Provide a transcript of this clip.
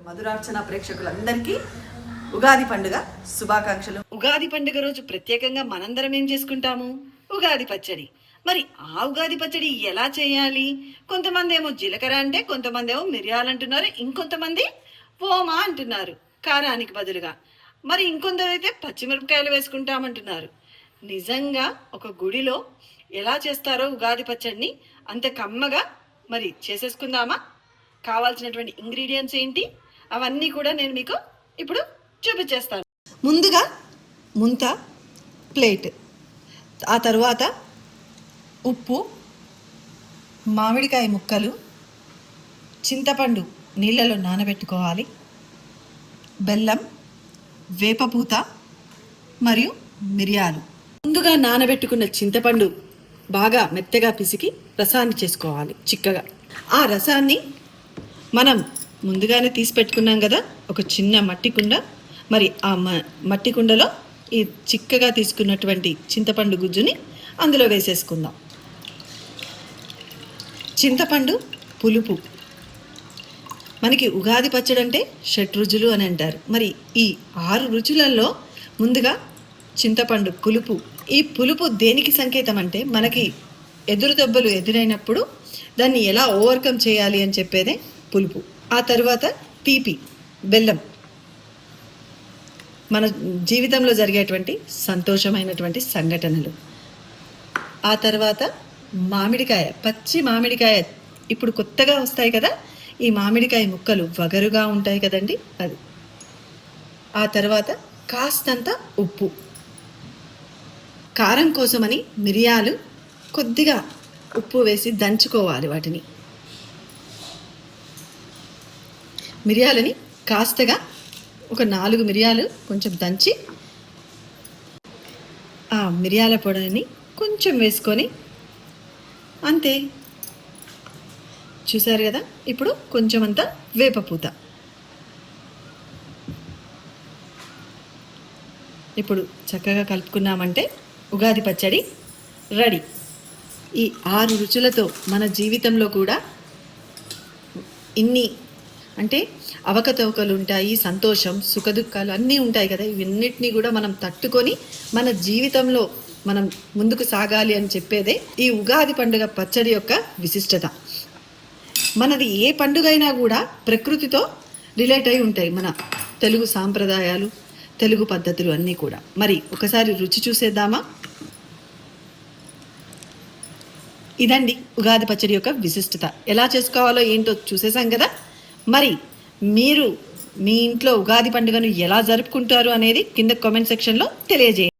మధురార్చన ప్రేక్షకులందరికీ ఉగాది పండుగ శుభాకాంక్షలు. ఉగాది పండుగ రోజు ప్రత్యేకంగా మనందరం ఏం చేసుకుంటాము? ఉగాది పచ్చడి. మరి ఆ ఉగాది పచ్చడి ఎలా చేయాలి? కొంతమంది ఏమో జీలకర్ర అంటే, కొంతమంది ఏమో మిరియాలు అంటున్నారు, ఇంకొంతమంది ఓమా అంటున్నారు కారానికి బదులుగా. మరి ఇంకొందరు అయితే పచ్చిమిరపకాయలు వేసుకుంటామంటున్నారు. నిజంగా ఒక గుడిలో ఎలా చేస్తారో ఉగాది పచ్చడిని అంత కమ్మగా మరి చేసేసుకుందామా? కావాల్సినటువంటి ఇంగ్రీడియంట్స్ ఏంటి అవన్నీ కూడా నేను మీకు ఇప్పుడు చూపించేస్తాను. ముందుగా ముంత ప్లేట్, ఆ తర్వాత ఉప్పు, మామిడికాయ ముక్కలు, చింతపండు నీళ్ళలో నానబెట్టుకోవాలి, బెల్లం, వేపపూత మరియు మిరియాలు. ముందుగా నానబెట్టుకున్న చింతపండు బాగా మెత్తగా పిసికి రసాన్ని చేసుకోవాలి చిక్కగా. ఆ రసాన్ని మనం ముందుగానే తీసి పెట్టుకున్నాం కదా ఒక చిన్న మట్టి కుండ. మరి ఆ మట్టి కుండలో ఈ చిక్కగా తీసుకున్నటువంటి చింతపండు గుజ్జుని అందులో వేసేసుకుందాం. చింతపండు పులుపు, మనకి ఉగాది పచ్చడి అంటే షడ్రుచులు అని అంటారు. మరి ఈ 6 రుచులలో ముందుగా చింతపండు పులుపు. ఈ పులుపు దేనికి సంకేతం అంటే మనకి ఎదురు దెబ్బలు ఎదురైనప్పుడు దాన్ని ఎలా ఓవర్కమ్ చేయాలి అని చెప్పేదే పులుపు. ఆ తర్వాత తీపి, బెల్లం, మన జీవితంలో జరిగేటువంటి సంతోషమైనటువంటి సంఘటనలు. ఆ తర్వాత మామిడికాయ, పచ్చి మామిడికాయ ఇప్పుడు కొత్తగా వస్తాయి కదా, ఈ మామిడికాయ ముక్కలు వగరుగా ఉంటాయి కదండి, అది. ఆ తర్వాత కాస్తంత ఉప్పు, కారం కోసమని మిరియాలు కొద్దిగా ఉప్పు వేసి దంచుకోవాలి. వాటిని మిరియాలని కాస్తగా ఒక 4 మిరియాలు కొంచెం దంచి ఆ మిరియాల పొడిని కొంచెం వేసుకొని అంతే. చూసారు కదా. ఇప్పుడు కొంచెం అంతా వేపపూత. ఇప్పుడు చక్కగా కలుపుకున్నామంటే ఉగాది పచ్చడి రెడీ. ఈ 6 రుచులతో మన జీవితంలో కూడా ఇన్ని అంటే అవకతవకలు ఉంటాయి, సంతోషం, సుఖదుఖాలు అన్నీ ఉంటాయి కదా. ఇవన్నిటినీ కూడా మనం తట్టుకొని మన జీవితంలో మనం ముందుకు సాగాలి అని చెప్పేదే ఈ ఉగాది పండుగ పచ్చడి యొక్క విశిష్టత. మనది ఏ పండుగ అయినా కూడా ప్రకృతితో రిలేట్ అయి ఉంటాయి, మన తెలుగు సాంప్రదాయాలు, తెలుగు పద్ధతులు అన్నీ కూడా. మరి ఒకసారి రుచి చూసేద్దామా? ఇదండి ఉగాది పచ్చడి యొక్క విశిష్టత. ఎలా చేసుకోవాలో ఏంటో చూసేసాం కదా. మరి మీరు మీ ఇంట్లో ఉగాది పండుగను ఎలా జరుపుకుంటారు అనేది కింద కామెంట్ సెక్షన్లో తెలియజేయండి.